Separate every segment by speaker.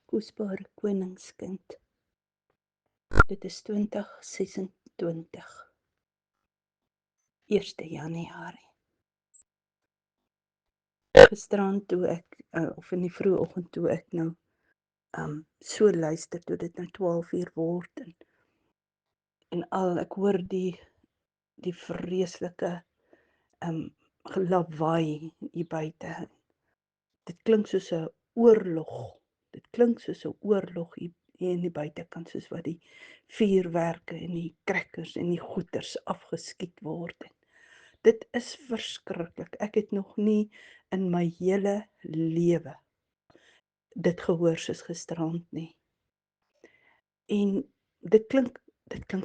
Speaker 1: Kosbare koningskind, dit is 2026, 1 Januarie. Gisterand toe ek, of in die vroeë oggend toe ek nou so luister, toe dit nou 12 uur word en al ek hoor die vreeslike gelawaai hier buite. Dit klink soos 'n oorlog. Dit klink soos 'n oorlog hier in die buitekant, soos wat die vuurwerke en die crackers en die goeters afgeskiet word. Dit is verskriklik. Ek het nog nie in my hele lewe dit gehoor soos gisterand nie. En dit klink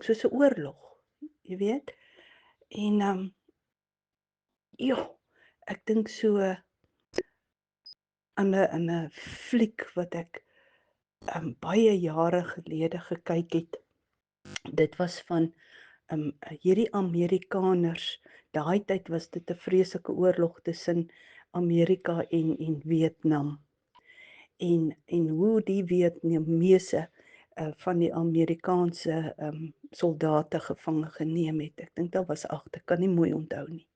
Speaker 1: soos 'n oorlog, jy weet? En ek dink so aan 'n fliek wat ek baie jare gelede gekyk het. Dit was van hierdie Amerikaners. Daai tyd was dit 'n vreeslike oorlog tussen Amerika en Vietnam. En hoe die Vietnamese van die Amerikaanse soldate gevange geneem het. Ek dink daar was 8, ek kan nie mooi onthou nie.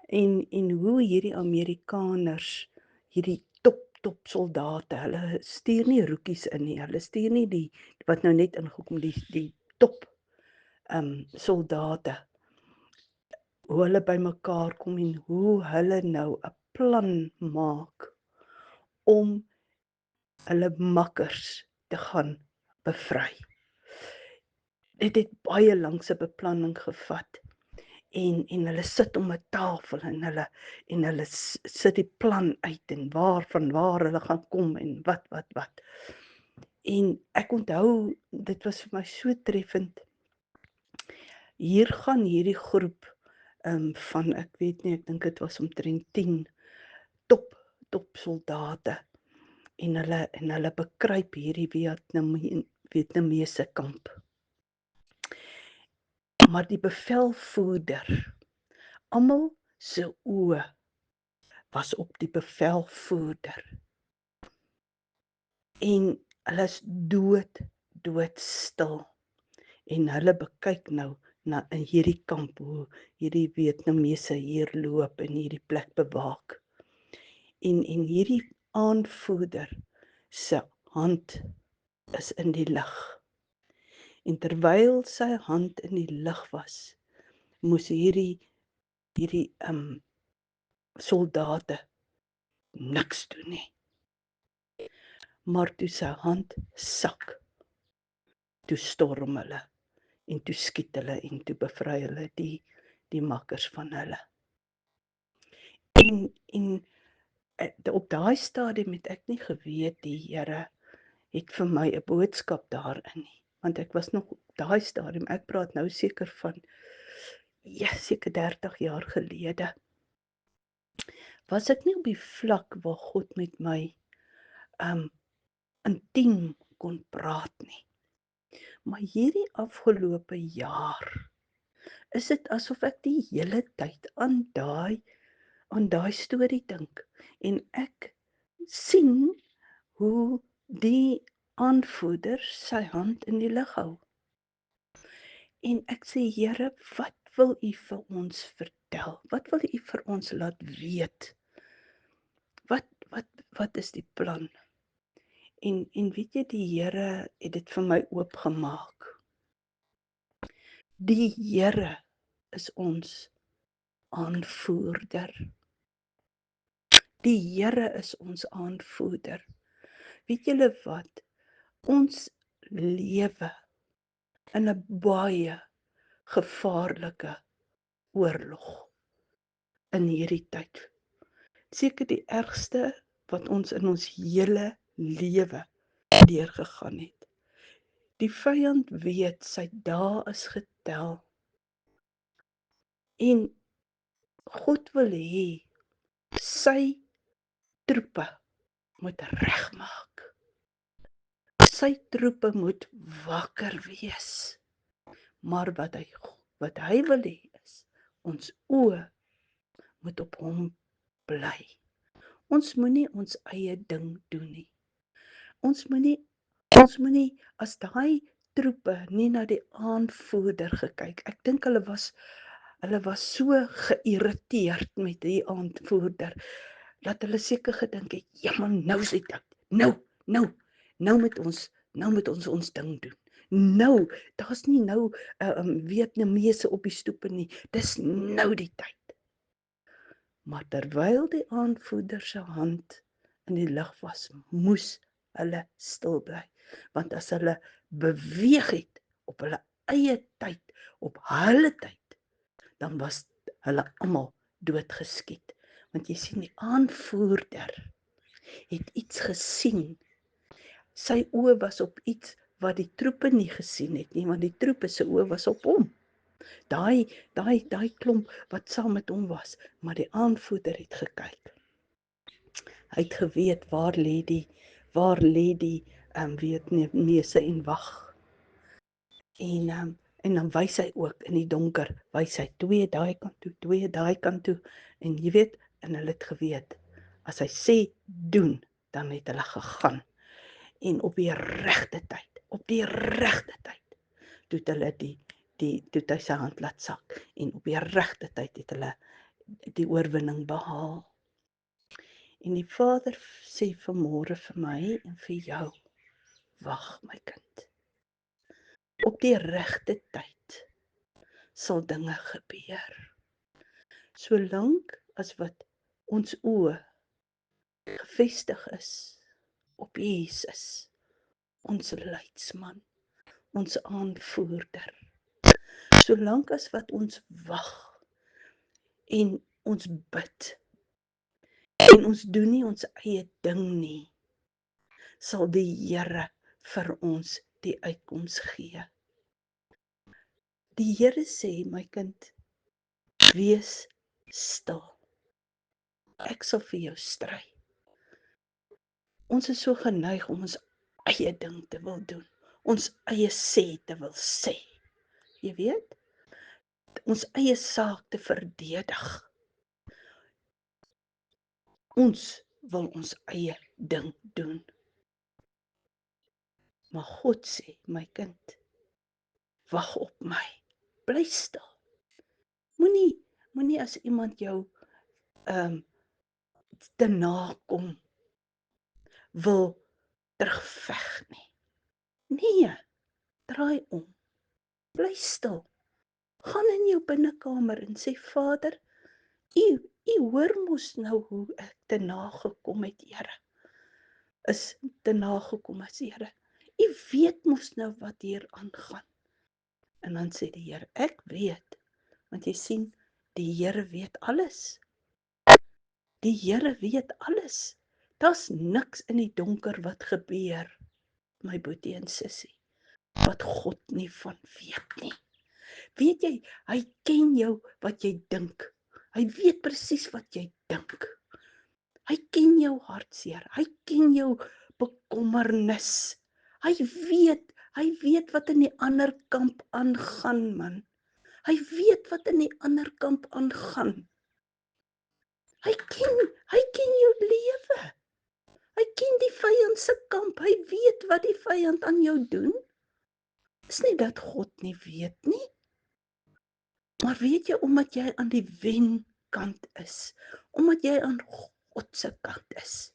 Speaker 1: En hoe hierdie Amerikaners, hierdie top soldate, hulle stuur nie roekies in nie, hulle stuur nie die wat nou net ingekom, die top soldate, hoe hulle bymekaar kom en hoe hulle nou 'n plan maak om hulle makkers te gaan bevry. Dit het baie lank se beplanning gevat. En hulle sit om 'n tafel en hulle sit die plan uit en waar hulle gaan kom en wat. En ek onthou, dit was vir my so treffend. Hier gaan hierdie groep van, ek weet nie, ek dink dit was omtrent 10 top soldate en hulle bekruip hierdie Vietnamese kamp. Maar die bevelvoerder, almal se oë was op die bevelvoerder. En hulle is doodstil. En hulle bekyk nou in hierdie kamp, hoe hierdie Vietnamese hier loop en hierdie plek bewaak. En hierdie aanvoerder se hand is in die lug. En terwyl sy hand in die lug was, moes hierdie soldate niks doen nie. Maar toe sy hand sak, toe storm hulle en toe skiet hulle en toe bevry hulle die makkers van hulle. En op daai stadium het ek nie geweet die Here het vir my 'n boodskap daarin nie, want ek was nog op daai stadium, ek praat nou seker van seker 30 jaar gelede, was ek nie op die vlak waar God met my intiem kon praat nie. Maar hierdie afgelope jaar is dit asof ek die hele tyd aan daai storie dink. En ek sien hoe die aanvoerder sy hand in die lug hou. En ek sê, Here, wat wil U vir ons vertel? Wat wil U vir ons laat weet? Wat is die plan? En weet jy, die Here het dit vir my oopgemaak. Die Here is ons aanvoerder. Die Here is ons aanvoerder. Weet julle wat? Ons lewe in 'n baie gevaarlike oorlog in hierdie tyd. Seker die ergste wat ons in ons hele lewe deurgegaan het. Die vyand weet sy dae is getel. En God wil hê sy troepe moet regmaak. Sy troepe moet wakker wees. Maar wat hy wil hê is, ons oë moet op hom bly. Ons moenie ons eie ding doen nie. Ons moenie as daai troepe nie na die aanvoerder gekyk. Ek dink hulle was so geïrriteerd met die aanvoerder dat hulle seker gedink het, ja maar nou is die tyd. Nou moet ons ons ding doen. Nou, daar's nie nou Vietnamese op die stoepe nie. Dis nou die tyd. Maar terwyl die aanvoerder se hand in die lug was, moes hulle stil bly. Want as hulle beweeg het op hulle eie tyd, op hulle tyd, dan was hulle almal doodgeskiet. Want jy sien, die aanvoerder het iets gesien. Sy oë was op iets wat die troepe nie gesien het nie, want die troepe se oë was op hom. Daai klomp wat saam met hom was, maar die aanvoerder het gekyk. Hy het geweet waar lê die Vietnamese en wag. En dan wys hy ook in die donker, wys hy 2 daai kant toe, 2 daai kant toe. En jy weet, en hulle het geweet, as hy sê doen, dan het hulle gegaan. En op die regte tyd, toe het hulle toe hy sy hand laat sak. En op die regte tyd het hulle die oorwinning behaal. En die Vader sê vanmôre vir my en vir jou, wag my kind. Op die regte tyd sal dinge gebeur. Solank as wat ons oë gefestig is op Jesus, ons leidsman, ons aanvoerder. Solank as wat ons wag en ons bid en ons doen nie ons eie ding nie, sal die Here vir ons die uitkoms gee. Die Here sê, my kind, wees stil. Ek sal vir jou stry. Ons is so geneig om ons eie ding te wil doen. Ons eie sê te wil sê. Jy weet? Ons eie saak te verdedig. Ons wil ons eie ding doen. Maar God sê, my kind, wag op my. Bly stil. Moenie as iemand jou te nakom wil terugveg nie. Nee, draai om. Bly stil. Gaan in jou binnekamer en sê, Vader, U hoor mos nou hoe ek te nagekom het, Here. Is te nagekom as Here. U weet mos nou wat hier aangaan. En dan sê die Here, ek weet, want jy sien, die Here weet alles. Die Here weet alles. Daar's niks in die donker wat gebeur, my boetie en sussie, wat God nie van weet nie. Weet jy, hy ken jou wat jy dink. Hy weet presies wat jy dink. Hy ken jou hartseer. Hy ken jou bekommernis. Hy weet wat in die ander kamp aangaan, man. Hy weet wat in die ander kamp aangaan. Hy ken jou lewe. Hy ken die vyand se kamp. Hy weet wat die vyand aan jou doen. Dis nie dat God nie weet nie. Maar weet jy, omdat jy aan die wenkant is, omdat jy aan God se kant is,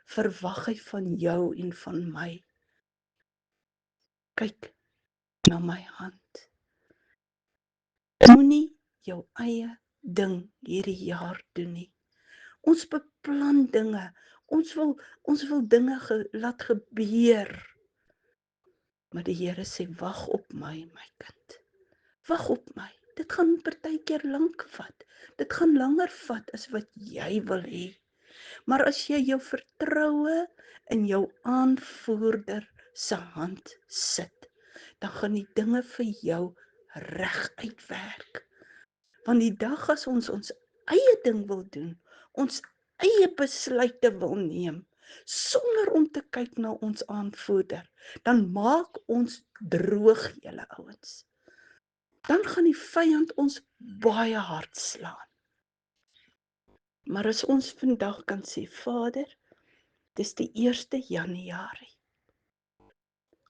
Speaker 1: verwag hy van jou en van my. Kyk na my hand. Moenie jou eie ding hierdie jaar doen nie. Ons beplan dinge. Ons wil dinge laat gebeur. Maar die Here sê, wag op my, my kind. Wag op my. Dit gaan partykeer lank vat. Dit gaan langer vat as wat jy wil hê. Maar as jy jou vertroue in jou aanvoerder se hand sit, dan gaan die dinge vir jou reg uitwerk. Want die dag as ons eie ding wil doen, ons eie besluite wil neem, sonder om te kyk na ons aanvoerder, dan maak ons droog, julle ouens. Dan gaan die vyand ons baie hard slaan. Maar as ons vandag kan sê, Vader, dis die 1 Januarie.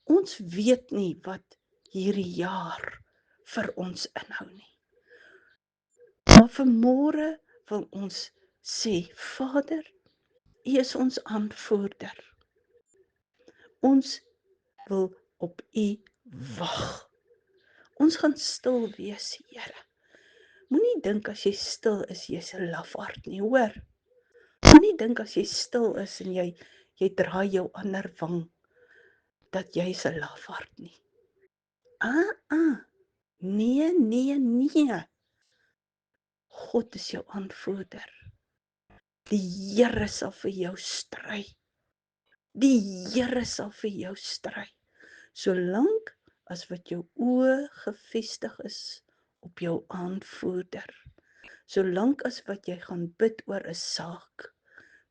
Speaker 1: Ons weet nie wat hierdie jaar vir ons inhou nie. Maar vanmôre wil ons sê, Vader, U is ons aanvoerder. Ons wil op U wag. Ons gaan stil wees, Here. Moenie dink as jy stil is, jy's 'n lafaard nie, hoor. Moenie dink as jy stil is en jy draai jou ander wang, dat jy's 'n lafaard nie. Nee, nee, nee. God is jou aanvoerder. Die Here sal vir jou stry. Die Here sal vir jou stry. Solank as wat jou oë gefestig is op jou aanvoerder. Solank as wat jy gaan bid oor 'n saak.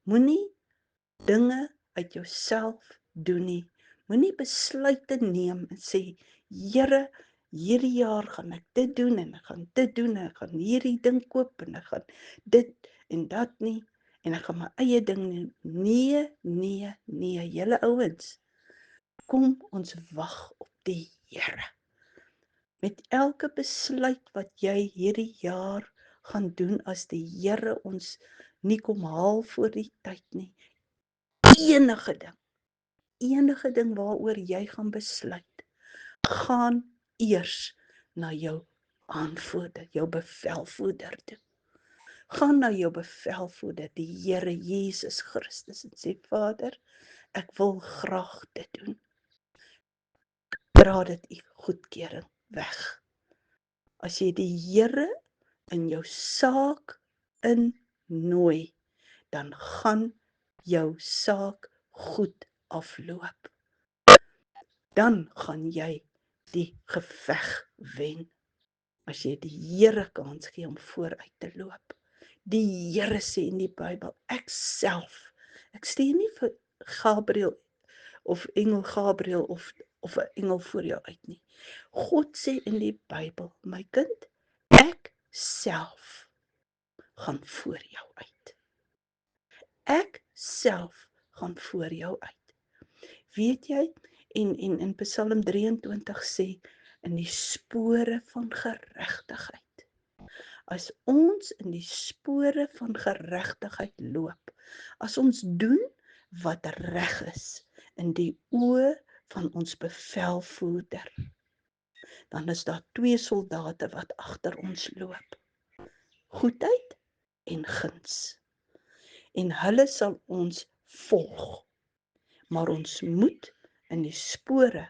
Speaker 1: Moenie dinge uit jouself doen nie. Moenie besluite neem en sê, Here, hierdie jaar gaan ek dit doen en ek gaan dit doen en ek gaan hierdie ding koop en ek gaan dit en dat nie en ek gaan my eie ding doen. Nee, nee, nee, julle ouens, kom ons wag op die Here. Met elke besluit wat jy hierdie jaar gaan doen as die Here ons nie kom haal voor die tyd nie. Enige ding waaroor jy gaan besluit, gaan eers na jou aanvoerder, jou bevelvoerder toe. Gaan na jou bevelvoerder, die Here Jesus Christus, en sê, Vader, ek wil graag dit doen. Dra dit U goedkeuring weg. As jy die Here in jou saak innooi, dan gaan jou saak goed afloop. Dan gaan jy die geveg wen. As jy die Here kans gee om vooruit te loop. Die Here sê in die Bybel, ek stuur nie vir Gabriël of engel Gabriël of 'n engel voor jou uit nie. God sê in die Bybel, my kind, ek self gaan voor jou uit. Ek self gaan voor jou uit. Weet jy, en in Psalm 23 sê, in die spore van geregtigheid. As ons in die spore van geregtigheid loop, as ons doen wat reg is in die oë van ons bevelvoerder, dan is daar 2 soldate wat agter ons loop. Goedheid en guns. En hulle sal ons volg. Maar ons moet in die spore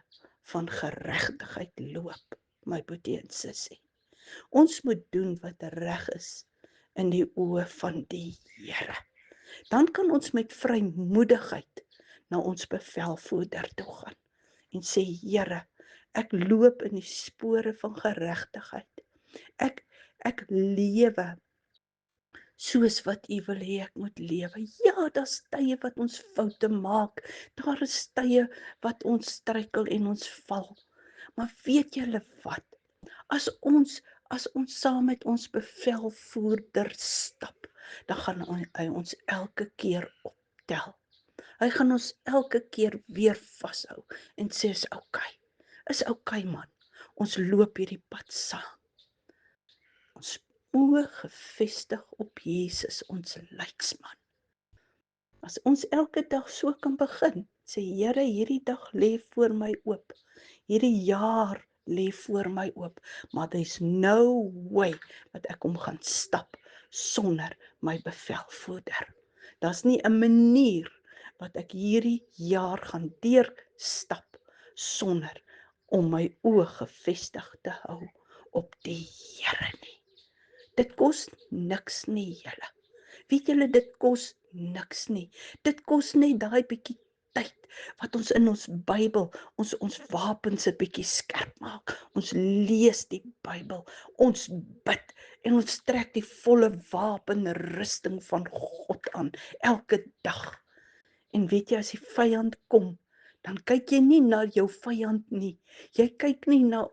Speaker 1: van geregtigheid loop, my boetie en sussie. Ons moet doen wat reg is in die oë van die Here. Dan kan ons met vrymoedigheid na ons bevelvoerder toe gaan en sê, Here, ek loop in die spore van geregtigheid. Ek lewe soos wat U wil hê ek moet lewe. Ja, daar's tye wat ons foute maak. Daar is tye wat ons struikel en ons val. Maar weet julle wat? As ons saam met ons bevelvoerder stap, dan gaan hy ons elke keer optel. Hy gaan ons elke keer weer vashou en sê, is oukei man, ons loop hierdie pad saam. Ons oë gefestig op Jesus, ons leidsman. As ons elke dag so kan begin, sê Here, hierdie dag lê voor my oop. Hierdie jaar lê voor my oop, maar there's no way dat ek hom gaan stap sonder my bevelvoerder. Daar's nie 'n manier wat ek hierdie jaar gaan deurstap sonder om my oë gefestig te hou op die Here nie. Dit kos niks nie, julle. Weet julle, dit kos niks nie. Dit kos net daai bietjie tyd wat ons in ons Bybel, ons wapens 'n bietjie skerp maak. Ons lees die Bybel, ons bid en ons trek die volle wapenrusting van God aan elke dag. En weet jy, as die vyand kom, dan kyk jy nie na jou vyand nie. Jy kyk nie na,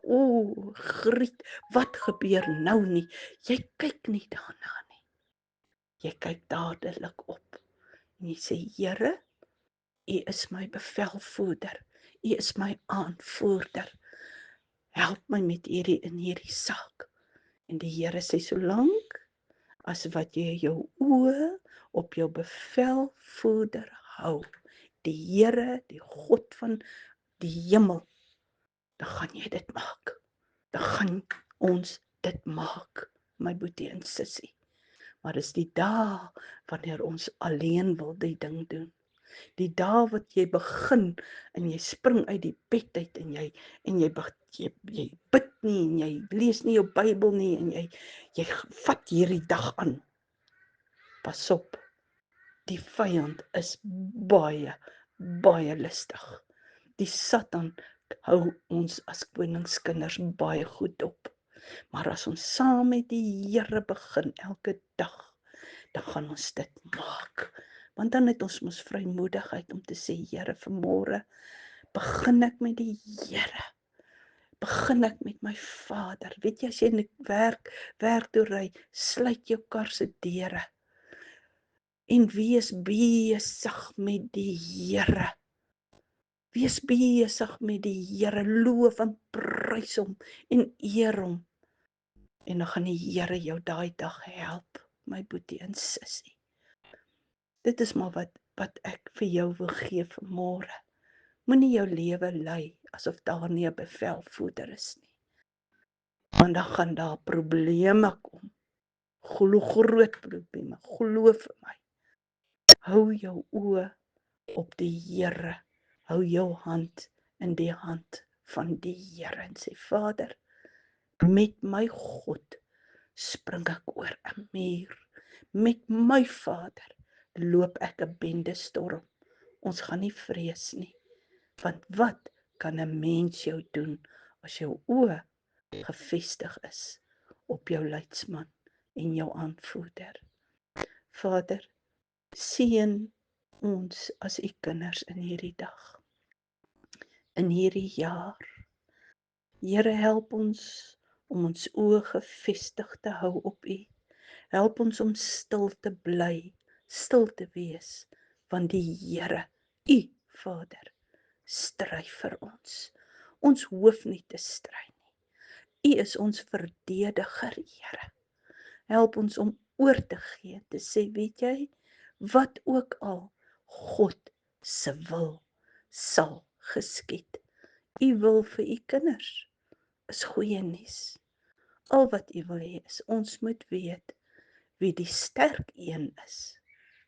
Speaker 1: Griet, wat gebeur nou nie. Jy kyk nie daarna nie. Jy kyk dadelik op en jy sê, Here, U is my bevelvoerder. U is my aanvoerder. Help my met in hierdie saak. En die Here sê, solank as wat jy jou oë op jou bevelvoerder hou, die Here, die God van die hemel, dan gaan jy dit maak. Dan gaan ons dit maak, my boetie en sussie. Maar dis die dae wanneer ons alleen wil die ding doen. Die dae wat jy begin en jy spring uit die bed uit en jy bid nie en jy lees nie jou Bybel nie en jy vat hierdie dag aan. Pas op, die vyand is baie, baie listig. Die Satan hou ons as koningskinders baie goed dop. Maar as ons saam met die Here begin elke dag, dan gaan ons dit maak. Want dan het ons mos vrymoedigheid om te sê, Here, vanmôre begin ek met die Here. Begin ek met my Vader. Weet jy, as jy in die werk toe ry, sluit jou kar se deure en wees besig met die Here. Wees besig met die Here, loof en prys hom en eer hom. En dan gaan die Here jou daai dag help, my boetie en sussie. Dit is maar wat ek vir jou wil gee vanmôre. Moenie jou lewe lei asof daar nie 'n bevelvoerder is nie. Want dan gaan daar probleme kom. Groot probleme, glo vir my. Hou jou oë op die Here. Hou jou hand in die hand van die Here en sê, Vader, met my God spring ek oor 'n muur. Met my Vader loop ek 'n bendestorm. Ons gaan nie vrees nie. Want wat kan 'n mens jou doen as jou oë gefestig is op jou leidsman en jou aanvoerder? Vader, seën ons as u kinders in hierdie dag, in hierdie jaar. Here, help ons om ons oë gefestig te hou op u. Help ons om stil te bly, stil te wees, want die Here, u Vader, stry vir ons. Ons hoef nie te stry nie. U is ons verdediger, Here. Help ons om oor te gee, te sê, weet jy, wat ook al, God se wil sal geskied. U wil vir u kinders is goeie nuus. Al wat u wil hê is, ons moet weet wie die sterk een is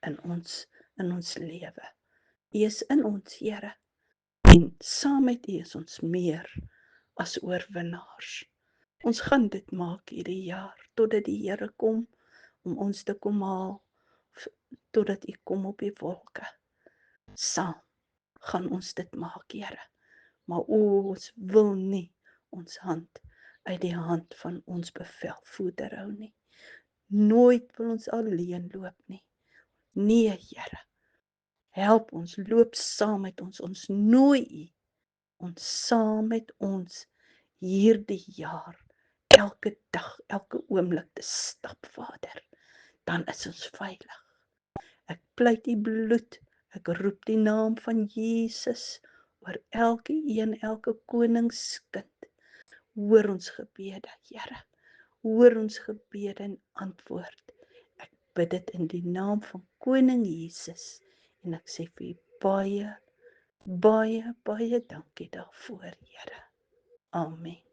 Speaker 1: in ons lewe. U is in ons, Here. En saam met u is ons meer as oorwinnaars. Ons gaan dit maak hierdie jaar, totdat die Here kom om ons te kom haal, totdat u kom op die wolke. Saam gaan ons dit maak, Here. Maar ons wil nie ons hand uit die hand van ons bevelvoerder hou nie. Nooit wil ons alleen loop nie. Nee, Here. Help ons, loop saam met ons. Ons nooi u ons saam met ons hierdie jaar, elke dag, elke oomblik te stap, Vader. Dan is ons veilig. Ek pleit die bloed, ek roep die naam van Jesus oor elke koningskind. Hoor ons gebede, Here. Hoor ons gebede en antwoord. Ek bid dit in die naam van Koning Jesus en ek sê vir u baie, baie, baie dankie daarvoor, Here. Amen.